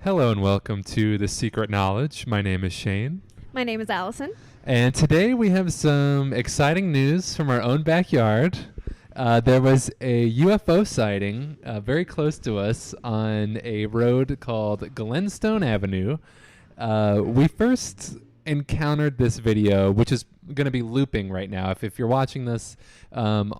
Hello and welcome to The Secret Knowledge. My name is Shane. My name is Allyson. And today we have some exciting news from our own backyard. There was a UFO sighting very close to us on a road called Glenstone Avenue. We first encountered this video, which is going to be looping right now. If you're watching this on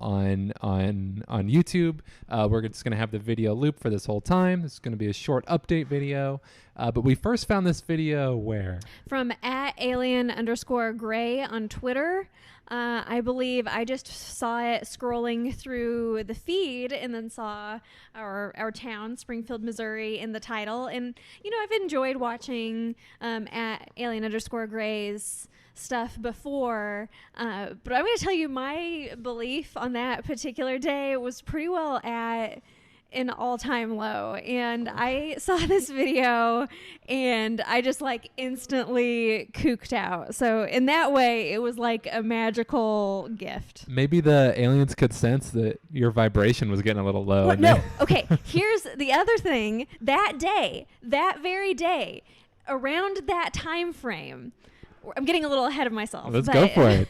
YouTube, we're just going to have the video loop for this whole time. This is going to be a short update video. But we first found this video where? From @alien_gray on Twitter. I believe I just saw it scrolling through the feed and then saw our town, Springfield, Missouri, in the title. And, you know, I've enjoyed watching @alien_gray's stuff before. But I'm going to tell you my belief on that particular day was pretty well at an all-time low, and I saw this video and I just like instantly kooked out. So in that way it was like a magical gift. Maybe the aliens could sense that your vibration was getting a little low. Well, no, okay, here's the other thing. That very day, around that time frame, I'm getting a little ahead of myself. Let's go for it.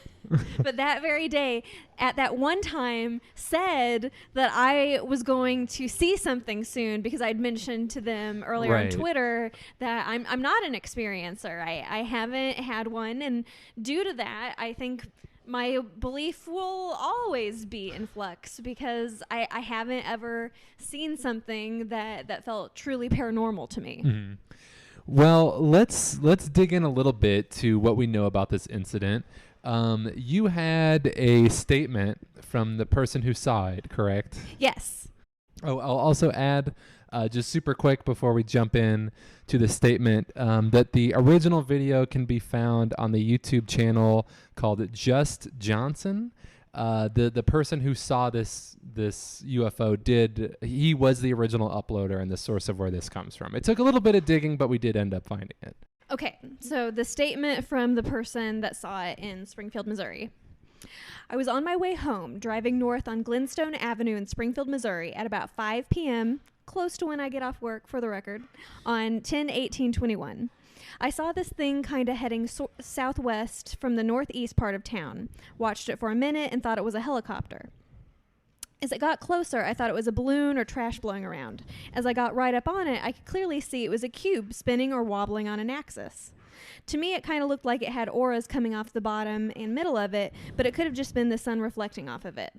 But that very day, at that one time, said that I was going to see something soon because I'd mentioned to them earlier on Twitter that I'm not an experiencer. I haven't had one, and due to that, I think my belief will always be in flux because I haven't ever seen something that felt truly paranormal to me. Mm-hmm. Well, let's dig in a little bit to what we know about this incident. You had a statement from the person who saw it, correct? Yes. Oh, I'll also add, just super quick before we jump in to the statement, that the original video can be found on the YouTube channel called Just Johnson. The person who saw this UFO he was the original uploader and the source of where this comes from. It took a little bit of digging, but we did end up finding it. Okay, so the statement from the person that saw it in Springfield, Missouri. I was on my way home, driving north on Glenstone Avenue in Springfield, Missouri at about 5 p.m., close to when I get off work, for the record, on 10/18/21. I saw this thing kind of heading southwest from the northeast part of town. Watched it for a minute and thought it was a helicopter. As it got closer, I thought it was a balloon or trash blowing around. As I got right up on it, I could clearly see it was a cube spinning or wobbling on an axis. To me, it kind of looked like it had auras coming off the bottom and middle of it, but it could have just been the sun reflecting off of it.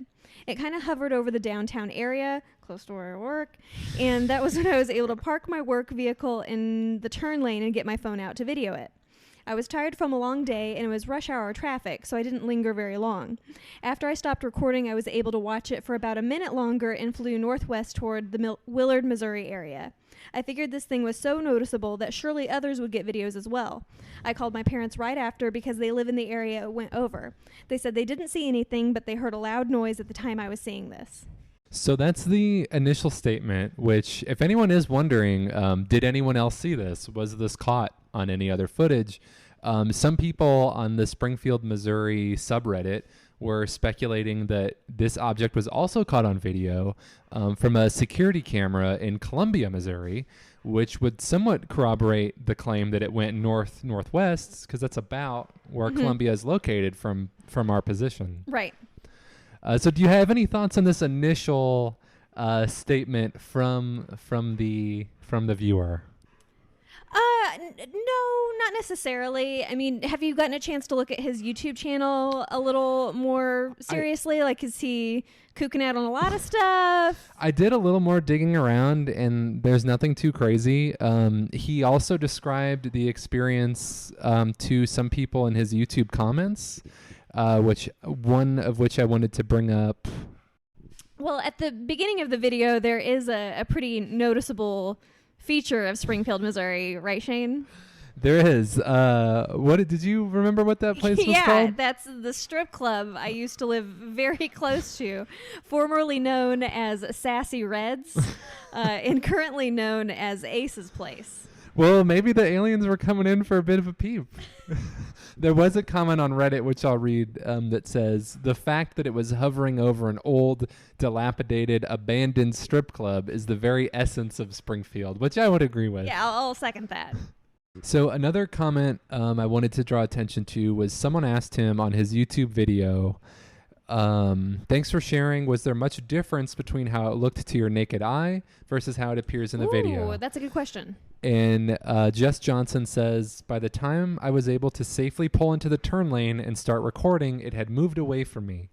It kind of hovered over the downtown area, close to where I work, and that was when I was able to park my work vehicle in the turn lane and get my phone out to video it. I was tired from a long day and it was rush hour traffic, so I didn't linger very long. After I stopped recording, I was able to watch it for about a minute longer and flew northwest toward the Willard, Missouri area. I figured this thing was so noticeable that surely others would get videos as well. I called my parents right after because they live in the area it went over. They said they didn't see anything, but they heard a loud noise at the time I was seeing this. So that's the initial statement, which, if anyone is wondering, did anyone else see this? Was this caught on any other footage? Some people on the Springfield, Missouri subreddit were speculating that this object was also caught on video from a security camera in Columbia, Missouri, which would somewhat corroborate the claim that it went northwest, because that's about where Columbia is located from our position. Right. So do you have any thoughts on this initial statement from the viewer? No, not necessarily. I mean, have you gotten a chance to look at his YouTube channel a little more seriously? Like, is he kooking out on a lot of stuff? I did a little more digging around, and there's nothing too crazy. He also described the experience to some people in his YouTube comments, one of which I wanted to bring up. Well, at the beginning of the video, there is a pretty noticeable feature of Springfield, Missouri, right, Shane? There is. Did you remember what that place was called? Yeah, that's the strip club I used to live very close to, formerly known as Sassy Reds, and currently known as Ace's Place. Well, maybe the aliens were coming in for a bit of a peep. There was a comment on Reddit, which I'll read, that says, the fact that it was hovering over an old, dilapidated, abandoned strip club is the very essence of Springfield, which I would agree with. Yeah, I'll second that. So another comment I wanted to draw attention to was someone asked him on his YouTube video, thanks for sharing. Was there much difference between how it looked to your naked eye versus how it appears in the video? That's a good question. And Jess Johnson says, by the time I was able to safely pull into the turn lane and start recording, it had moved away from me.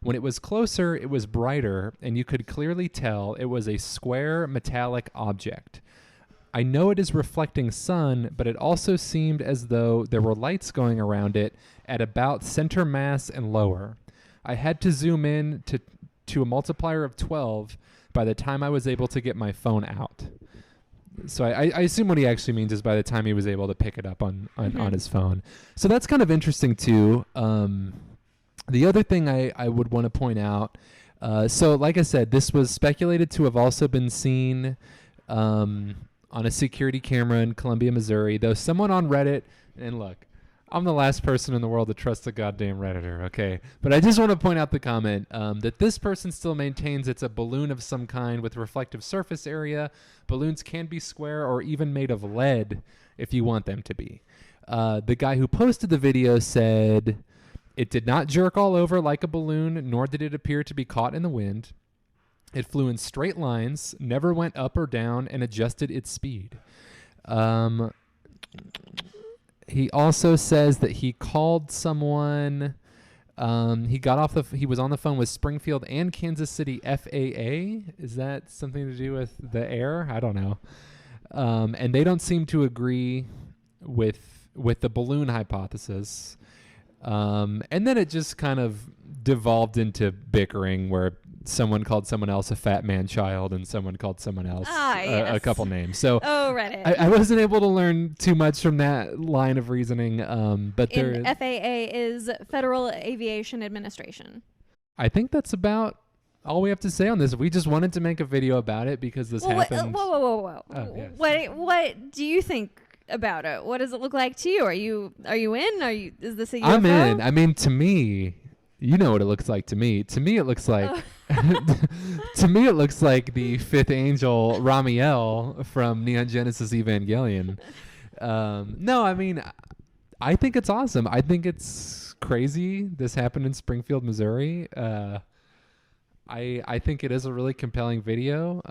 When it was closer, it was brighter, and you could clearly tell it was a square metallic object. I know it is reflecting sun, but it also seemed as though there were lights going around it at about center mass and lower. I had to zoom in to a multiplier of 12 by the time I was able to get my phone out. So I assume what he actually means is by the time he was able to pick it up on his phone. So that's kind of interesting too. The other thing I would want to point out, so like I said, this was speculated to have also been seen on a security camera in Columbia, Missouri, though someone on Reddit, and look, I'm the last person in the world to trust a goddamn Redditor, okay? But I just want to point out the comment that this person still maintains it's a balloon of some kind with reflective surface area. Balloons can be square or even made of lead if you want them to be. The guy who posted the video said, it did not jerk all over like a balloon, nor did it appear to be caught in the wind. It flew in straight lines, never went up or down, and adjusted its speed. He also says that he called someone. He was on the phone with Springfield and Kansas City FAA. Is that something to do with the air? I don't know. And they don't seem to agree with the balloon hypothesis. And then it just kind of devolved into bickering where someone called someone else a fat man child and someone called someone else a couple names. So Reddit. I wasn't able to learn too much from that line of reasoning. But there, FAA is Federal Aviation Administration. I think that's about all we have to say on this. We just wanted to make a video about it because this happened. Whoa. Oh, yes. What do you think about it? What does it look like to you? Are you in? Is this a UFO? I'm in. I mean, to me, you know what it looks like to me. To me, it looks like to me it looks like the fifth angel Ramiel from Neon Genesis Evangelion. No, I mean, I think it's awesome. I think it's crazy. This happened in Springfield, Missouri. I think it is a really compelling video.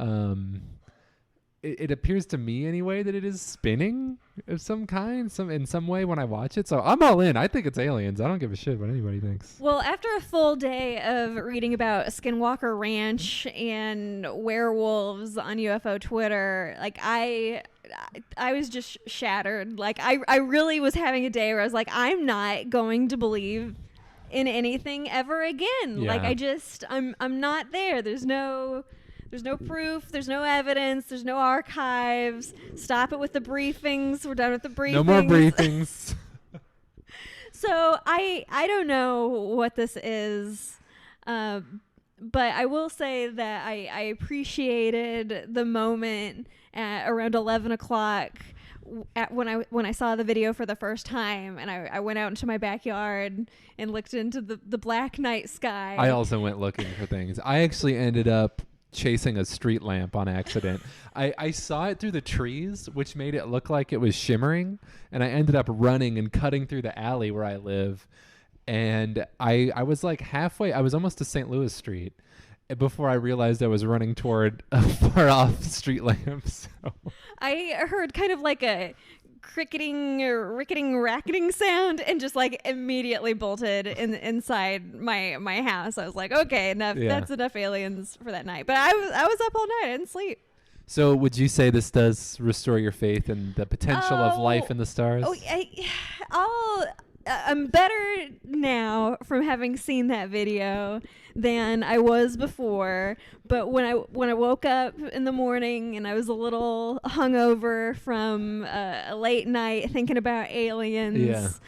It appears to me anyway that it is spinning of some kind, in some way when I watch it. So I'm all in. I think it's aliens. I don't give a shit what anybody thinks. Well, after a full day of reading about Skinwalker Ranch and werewolves on UFO Twitter, like I was just shattered. Like I really was having a day where I was like, I'm not going to believe in anything ever again. Yeah. Like I'm not there. There's no proof. There's no evidence. There's no archives. Stop it with the briefings. We're done with the briefings. No more briefings. So I don't know what this is, but I will say that I appreciated the moment at around 11 o'clock when I saw the video for the first time, and I went out into my backyard and looked into the black night sky. I also went looking for things. I actually ended up chasing a street lamp on accident. I saw it through the trees, which made it look like it was shimmering, and I ended up running and cutting through the alley where I live, and I was like halfway. I was almost to St. Louis Street before I realized I was running toward a far off street lamp. So I heard kind of like a cricketing or racketing sound and just like immediately bolted inside my house. I was like, okay, that's enough aliens for that night. But I was up all night. I didn't sleep. So would you say this does restore your faith in the potential of life in the stars? I'm better now from having seen that video than I was before. But when I woke up in the morning and I was a little hungover from a late night thinking about aliens,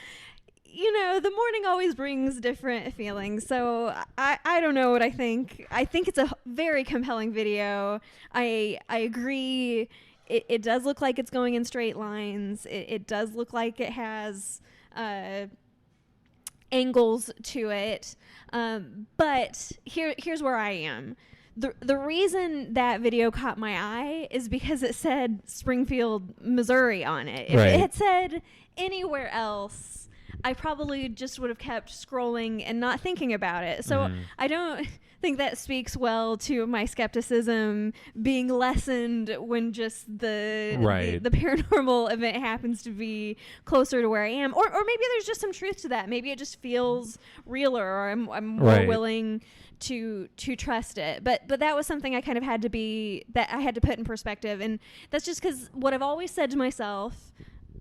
you know, the morning always brings different feelings. So I don't know what I think. I think it's a very compelling video. I agree. it does look like it's going in straight lines. It does look like it has angles to it. But here's where I am. The reason that video caught my eye is because it said Springfield, Missouri on it. If Right. it had said anywhere else, I probably just would have kept scrolling and not thinking about it. So I don't think that speaks well to my skepticism being lessened when just the paranormal event happens to be closer to where I am. Or maybe there's just some truth to that. Maybe it just feels realer, or I'm more willing to trust it. But that was something I kind of had to put in perspective. And that's just because what I've always said to myself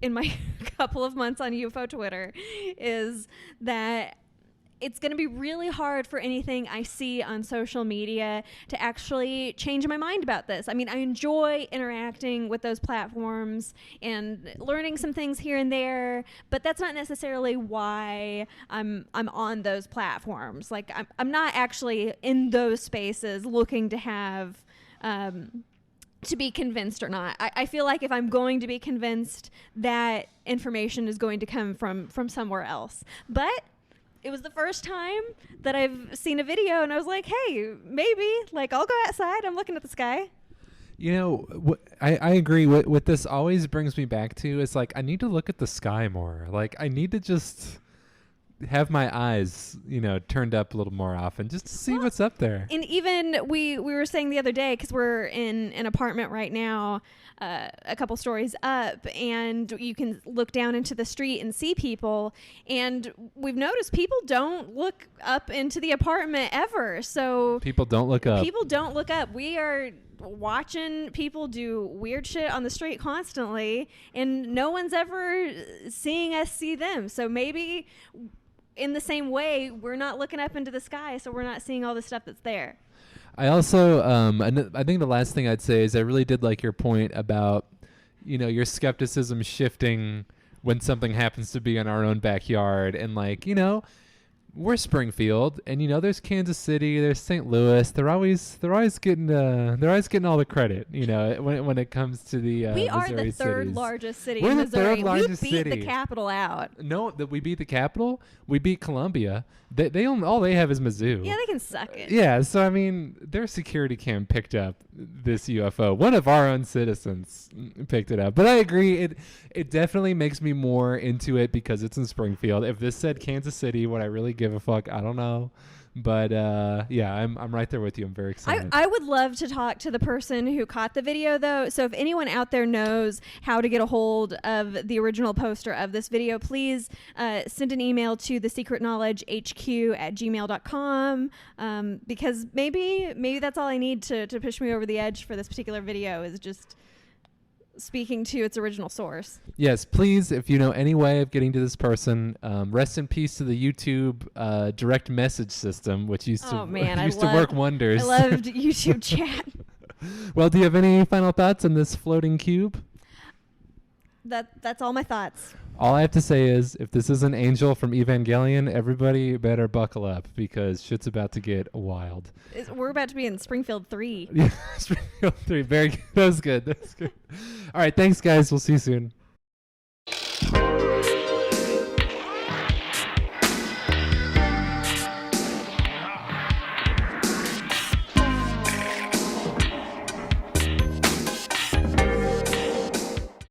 in my couple of months on UFO Twitter is that it's going to be really hard for anything I see on social media to actually change my mind about this. I mean, I enjoy interacting with those platforms and learning some things here and there, but that's not necessarily why I'm on those platforms. Like, I'm not actually in those spaces looking to have to be convinced or not. I feel like if I'm going to be convinced, that information is going to come from somewhere else. But it was the first time that I've seen a video and I was like, hey, maybe, like, I'll go outside. I'm looking at the sky. You know, I agree. What this always brings me back to is, like, I need to look at the sky more. Like, I need to just have my eyes, turned up a little more often just to see what's up there. And even we were saying the other day, because we're in an apartment right now, a couple stories up, and you can look down into the street and see people, and we've noticed people don't look up into the apartment ever. So people don't look up. We are watching people do weird shit on the street constantly, and no one's ever seeing us see them. So maybe in the same way, we're not looking up into the sky, so we're not seeing all the stuff that's there. I also, I think the last thing I'd say is I really did like your point about, your skepticism shifting when something happens to be in our own backyard. And, like, we're Springfield, and there's Kansas City, there's St. Louis. They're always getting all the credit, when it comes to the we are Missouri the third cities. largest city We're in the Missouri. third largest we beat city. the capital out. No, that we beat the capital. We beat Columbia. They all they have is Mizzou. Yeah, they can suck it. Yeah, so I mean, their security cam picked up this UFO. One of our own citizens picked it up. But I agree, it definitely makes me more into it because it's in Springfield. If this said Kansas City, would I really give a fuck? I don't know. But yeah, I'm right there with you. I'm very excited. I would love to talk to the person who caught the video, though. So if anyone out there knows how to get a hold of the original poster of this video, please send an email to thesecretknowledgehq@gmail.com, because maybe that's all I need to push me over the edge for this particular video is just speaking to its original source. Yes, please, if you know any way of getting to this person, rest in peace to the YouTube direct message system, which used to work wonders. I loved YouTube chat. Well, do you have any final thoughts on this floating cube? That's all my thoughts. All I have to say is, if this is an angel from Evangelion, everybody better buckle up because shit's about to get wild. We're about to be in Springfield 3. Yeah, Springfield 3. Very good. That was good. All right, thanks, guys. We'll see you soon.